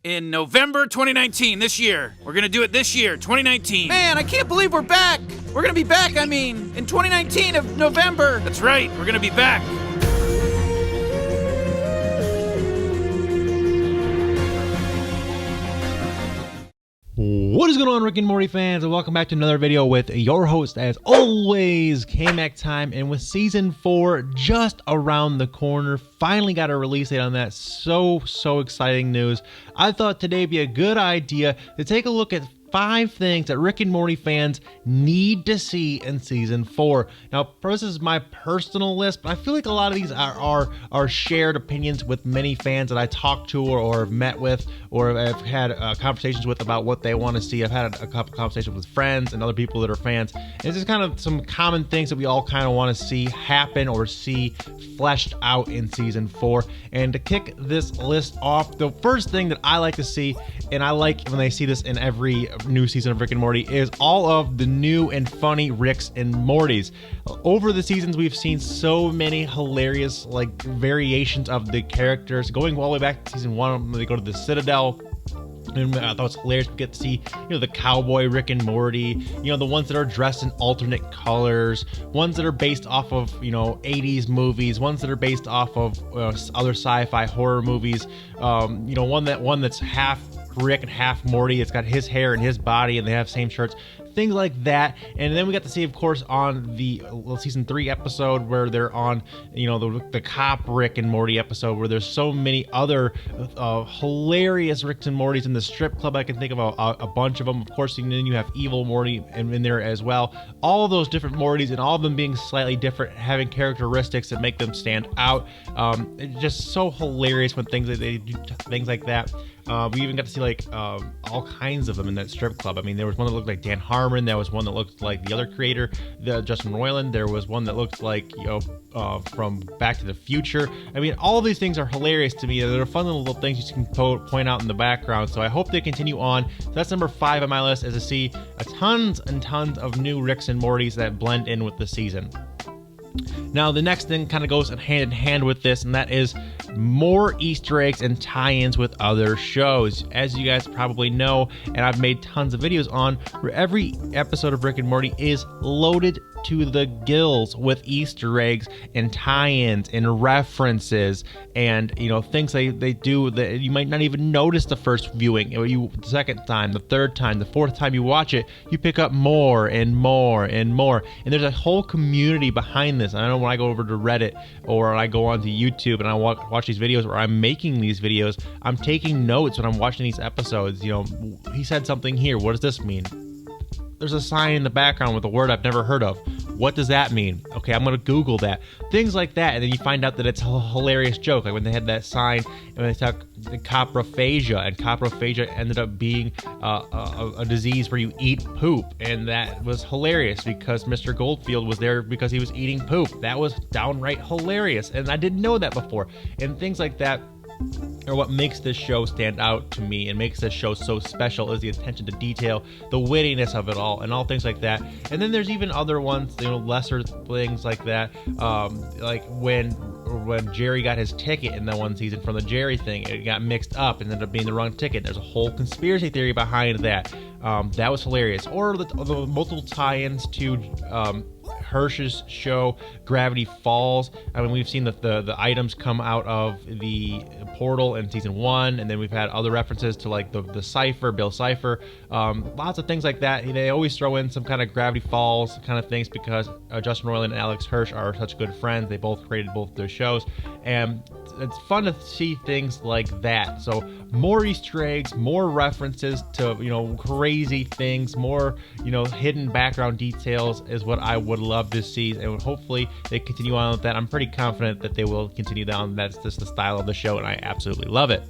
in November 2019, this year. We're gonna do it this year, 2019. Man, I can't believe we're back. We're gonna be back, in 2019 of November. That's right, we're gonna be back. What is going on, Rick and Morty fans, and welcome back to another video with your host, as always, K-Mac time. And with season 4 just around the corner, finally got a release date on that. So exciting news. I thought today would be a good idea to take a look at 5 things that Rick and Morty fans need to see in season 4. Now, this is my personal list, but I feel like a lot of these are shared opinions with many fans that I talk to or have met with, or I've had conversations with about what they want to see. I've had a couple conversations with friends and other people that are fans. And it's just kind of some common things that we all kind of want to see happen or see fleshed out in season 4. And to kick this list off, the first thing that I like to see, and I like when they see this in every new season of Rick and Morty, is all of the new and funny Ricks and Mortys. Over the seasons, we've seen so many hilarious variations of the characters, going all the way back to season 1 when they go to the Citadel. And I thought it was hilarious to get to see, the cowboy Rick and Morty, the ones that are dressed in alternate colors, ones that are based off of, 80s movies, ones that are based off of other sci-fi horror movies, one that's half Rick and half Morty. It's got his hair and his body, and they have same shirts, things like that. And then we got to see, of course, on the season 3 episode where they're on, the cop Rick and Morty episode, where there's so many other hilarious Ricks and Mortys in the strip club. I can think of a bunch of them. Of course, and then you have evil Morty in there as well. All of those different Mortys, and all of them being slightly different, having characteristics that make them stand out. It's just so hilarious when they do things like that. We even got to see all kinds of them in that strip club. I mean, there was one that looked like Dan Harmon. There was one that looked like the other creator, Justin Roiland. There was one that looked like from Back to the Future. I mean, all of these things are hilarious to me. They're fun little things you can point out in the background. So I hope they continue on. So that's number 5 on my list, is to see tons and tons of new Ricks and Mortys that blend in with the season. Now, the next thing kind of goes hand in hand with this, and that is more Easter eggs and tie-ins with other shows. As you guys probably know, and I've made tons of videos on, where every episode of Rick and Morty is loaded to the gills with Easter eggs and tie-ins and references and things they do that you might not even notice the first viewing. The second time, the third time, the fourth time you watch it, you pick up more and more and more. And there's a whole community behind this. I know when I go over to Reddit or I go onto YouTube and I watch these videos, or I'm making these videos, I'm taking notes when I'm watching these episodes. He said something here. What does this mean? There's a sign in the background with a word I've never heard of. What does that mean? Okay, I'm going to Google that. Things like that, and then you find out that it's a hilarious joke. Like when they had that sign, and they talk the coprophagia, and coprophagia ended up being a disease where you eat poop, and that was hilarious because Mr. Goldfield was there because he was eating poop. That was downright hilarious, and I didn't know that before. And things like that are what makes this show stand out to me and makes this show so special, is the attention to detail, the wittiness of it all, and all things like that. And then there's even other ones, lesser things like that, like when Jerry got his ticket in that one season from the Jerry thing, it got mixed up and ended up being the wrong ticket. There's a whole conspiracy theory behind that. That was hilarious. Or the multiple tie-ins to Hirsch's show, Gravity Falls. I mean, we've seen the items come out of the portal in season 1, and then we've had other references to the Cypher, Bill Cypher, lots of things like that. They always throw in some kind of Gravity Falls kind of things because Justin Roiland and Alex Hirsch are such good friends. They both created both their shows, and it's fun to see things like that. So more Easter eggs, more references to crazy things, more hidden background details is what I would love to see, and hopefully they continue on with that. I'm pretty confident that they will continue down. That's just the style of the show, and I absolutely love it.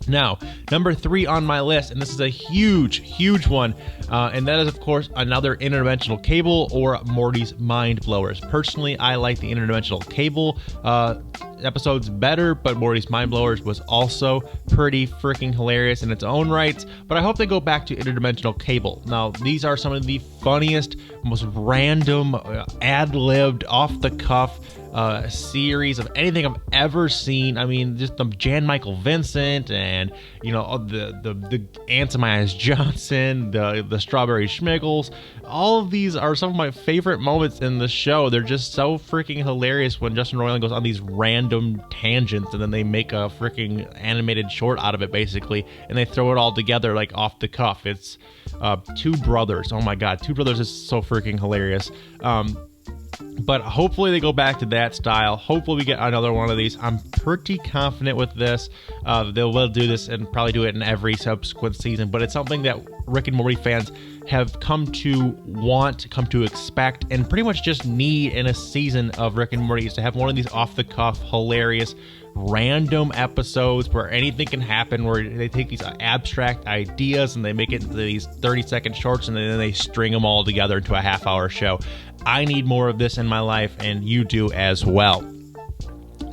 Now, number 3 on my list, and this is a huge one, and that is, of course, another interdimensional cable or Morty's Mind Blowers. Personally, I like the interdimensional cable episodes better, but Morty's Mind Blowers was also pretty freaking hilarious in its own rights, but I hope they go back to interdimensional cable. Now, these are some of the funniest, most random, ad-libbed, off-the-cuff series of anything I've ever seen. I mean, just the Jan Michael Vincent and, you know, the Ants in My Eyes Johnson, the Strawberry Schmiggles. All of these are some of my favorite moments in the show. They're just so freaking hilarious when Justin Roiland goes on these random tangents and then they make a freaking animated short out of it, basically, and they throw it all together like off the cuff. It's Two Brothers. Oh my god, Two Brothers is so freaking hilarious. But hopefully they go back to that style. Hopefully we get another one of these. I'm pretty confident with this. They will do this and probably do it in every subsequent season. But it's something that Rick and Morty fans have come to want, come to expect, and pretty much just need in a season of Rick and Morty, is to have one of these off-the-cuff, hilarious, random episodes where anything can happen, where they take these abstract ideas and they make it into these 30-second shorts and then they string them all together into a half-hour show. I need more of this in my life, and you do as well.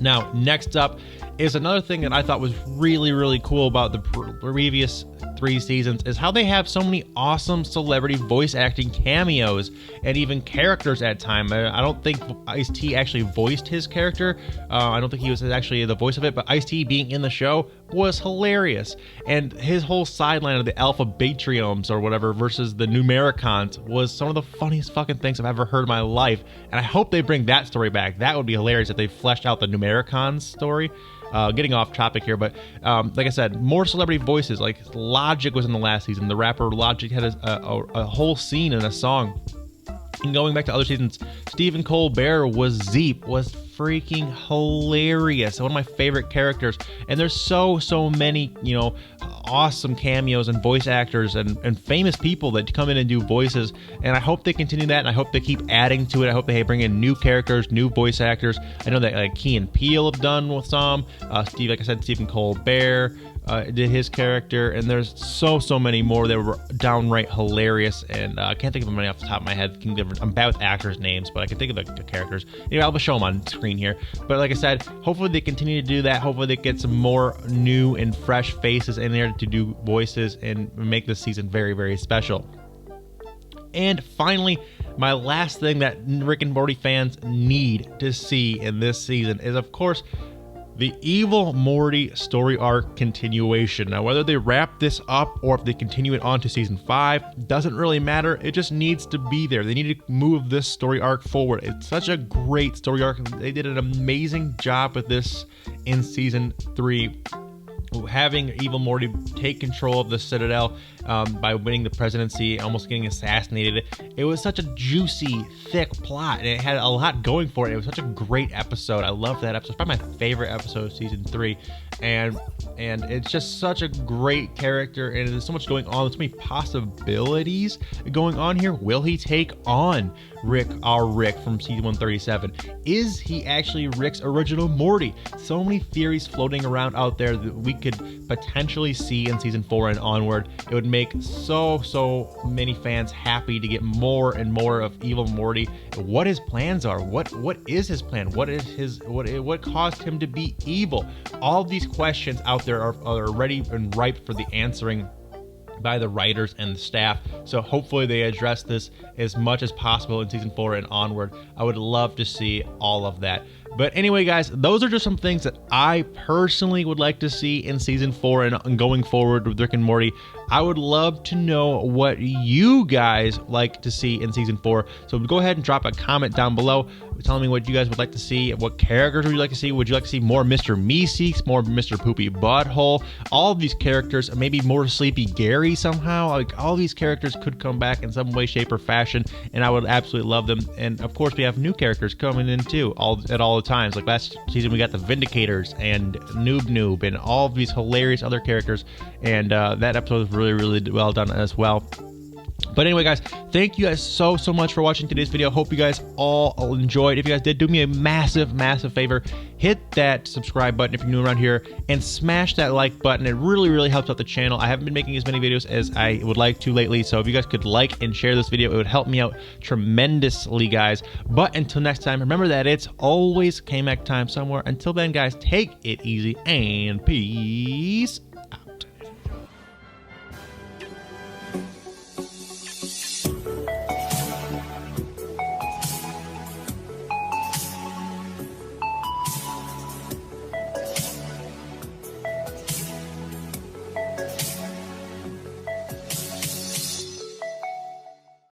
Now, next up is another thing that I thought was really, really cool about the previous 3 seasons, is how they have so many awesome celebrity voice acting cameos and even characters at time. I don't think Ice-T actually voiced his character. I don't think he was actually the voice of it, but Ice-T being in the show was hilarious. And his whole sideline of the Alpha Batrioms or whatever versus the Numericons was some of the funniest fucking things I've ever heard in my life. And I hope they bring that story back. That would be hilarious if they fleshed out the Numericons story. Getting off topic here, but like I said, more celebrity voices. Like Logic was in the last season. The rapper Logic had a whole scene in a song. And going back to other seasons, Stephen Colbert was Zeep, was freaking hilarious. One of my favorite characters. And there's so many, you know, awesome cameos and voice actors and famous people that come in and do voices. And I hope they continue that, and I hope they keep adding to it. I hope they bring in new characters, new voice actors. I know that like Key and Peele have done with some. Like I said, Stephen Colbert did his character, and there's so many more that were downright hilarious, and I can't think of them off the top of my head. I'm bad with actors' names, but I can think of the characters. Anyway, I'll show them on screen here. But like I said, hopefully they continue to do that. Hopefully they get some more new and fresh faces in there to do voices and make this season very, very special. And finally, my last thing that Rick and Morty fans need to see in this season is, of course, the Evil Morty story arc continuation. Now, whether they wrap this up or if they continue it on to season 5, doesn't really matter. It just needs to be there. They need to move this story arc forward. It's such a great story arc. They did an amazing job with this in season 3. Having Evil Morty take control of the Citadel by winning the presidency, almost getting assassinated. It was such a juicy, thick plot, and it had a lot going for it. It was such a great episode. I loved that episode. It's probably my favorite episode of season 3, and it's just such a great character, and there's so much going on. There's so many possibilities going on here. Will he take on Rick from season 137? Is he actually Rick's original Morty? So many theories floating around out there that we could potentially see in season 4 and onward. It would make so many fans happy to get more and more of Evil Morty. What his plans are, what is his plan, what caused him to be evil? All these questions out there are ready and ripe for the answering by the writers and the staff. So hopefully they address this as much as possible in season 4 and onward. I would love to see all of that. But anyway, guys, those are just some things that I personally would like to see in season 4 and going forward with Rick and Morty. I would love to know what you guys like to see in season 4. So go ahead and drop a comment down below telling me what you guys would like to see. What characters would you like to see? Would you like to see more Mr. Meeseeks, more Mr. Poopy Butthole? All of these characters, maybe more Sleepy Gary somehow. Like, all these characters could come back in some way, shape, or fashion, and I would absolutely love them. And of course, we have new characters coming in too, at all the times. Like last season, we got the Vindicators and Noob and all of these hilarious other characters, and that episode was really well done as well. But anyway, guys, thank you guys so much for watching today's video. Hope you guys all enjoyed. If you guys did, do me a massive favor. Hit that subscribe button if you're new around here, and smash that like button. It really helps out the channel. I haven't been making as many videos as I would like to lately, so if you guys could like and share this video, it would help me out tremendously, guys. But until next time, remember that it's always KMAC time somewhere. Until then, guys, take it easy and peace